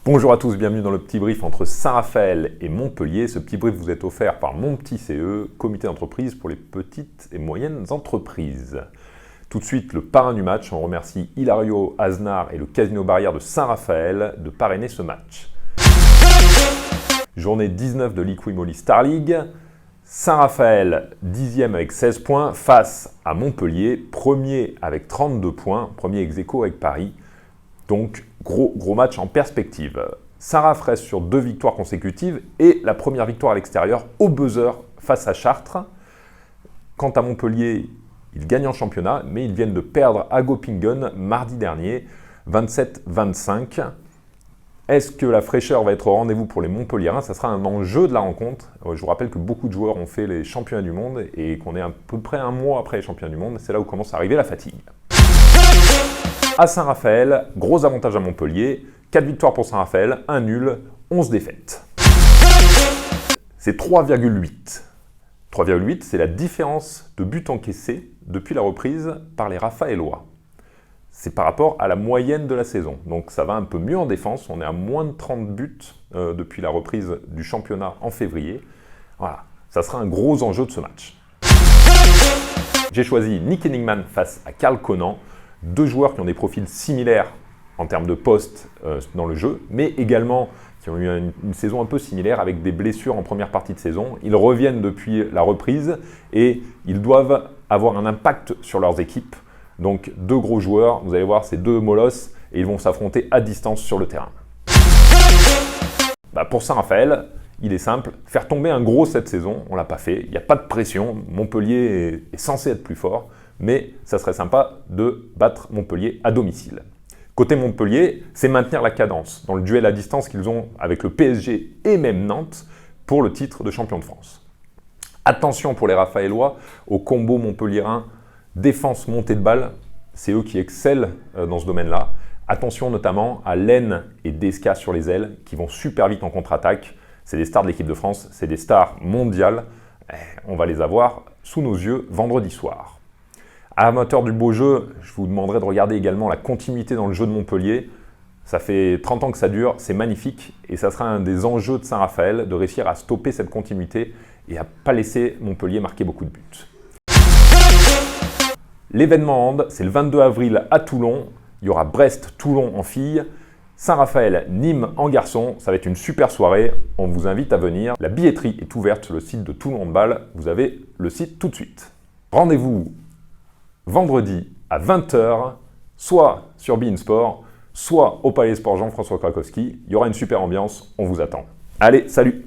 Bonjour à tous, bienvenue dans le petit brief entre Saint-Raphaël et Montpellier. Ce petit brief vous est offert par Mon Petit CE, comité d'entreprise pour les petites et moyennes entreprises. Tout de suite, le parrain du match, on remercie Hilario Aznar et le Casino Barrière de Saint-Raphaël de parrainer ce match. Journée 19 de l'Equimoli Star League. Saint-Raphaël, 10e avec 16 points, face à Montpellier, premier avec 32 points, premier ex-aequo avec Paris. Donc, gros match en perspective. Saint-Raph reste sur 2 victoires consécutives et la première victoire à l'extérieur au buzzer face à Chartres. Quant à Montpellier, ils gagnent en championnat, mais ils viennent de perdre à Göppingen mardi dernier, 27-25. Est-ce que la fraîcheur va être au rendez-vous pour les Montpelliérains? Ça sera un enjeu de la rencontre. Je vous rappelle que beaucoup de joueurs ont fait les championnats du monde et qu'on est à peu près un mois après les championnats du monde. C'est là où commence à arriver la fatigue. À Saint-Raphaël, gros avantage à Montpellier, 4 victoires pour Saint-Raphaël, 1 nul, 11 défaites. C'est 3,8. 3,8, c'est la différence de buts encaissés depuis la reprise par les Raphaélois. C'est par rapport à la moyenne de la saison. Donc ça va un peu mieux en défense, on est à moins de 30 buts depuis la reprise du championnat en février. Voilà, ça sera un gros enjeu de ce match. J'ai choisi Nick Enigman face à Karl Conan. 2 joueurs qui ont des profils similaires en termes de poste dans le jeu, mais également qui ont eu une saison un peu similaire avec des blessures en première partie de saison. Ils reviennent depuis la reprise et ils doivent avoir un impact sur leurs équipes. Donc 2 gros joueurs, vous allez voir, c'est 2 molosses et ils vont s'affronter à distance sur le terrain. Pour Saint-Raphaël, il est simple, faire tomber un gros cette saison, on ne l'a pas fait, il n'y a pas de pression, Montpellier est censé être plus fort, mais ça serait sympa de battre Montpellier à domicile. Côté Montpellier, c'est maintenir la cadence dans le duel à distance qu'ils ont avec le PSG et même Nantes pour le titre de champion de France. Attention pour les Raphaélois au combo montpelliérain défense montée de balle, c'est eux qui excellent dans ce domaine-là. Attention notamment à Laine et Desca sur les ailes qui vont super vite en contre-attaque. C'est des stars de l'équipe de France, c'est des stars mondiales. On va les avoir sous nos yeux vendredi soir. Amateurs du beau jeu, je vous demanderai de regarder également la continuité dans le jeu de Montpellier. Ça fait 30 ans que ça dure, c'est magnifique et ça sera un des enjeux de Saint-Raphaël de réussir à stopper cette continuité et à ne pas laisser Montpellier marquer beaucoup de buts. L'événement hand, c'est le 22 avril à Toulon. Il y aura Brest-Toulon en filles, Saint-Raphaël-Nîmes en garçon. Ça va être une super soirée. On vous invite à venir. La billetterie est ouverte sur le site de Toulon Handball. Vous avez le site tout de suite. Rendez-vous vendredi à 20h, soit sur beIN Sport, soit au Palais Sport Jean-François Krakowski. Il y aura une super ambiance. On vous attend. Allez, salut!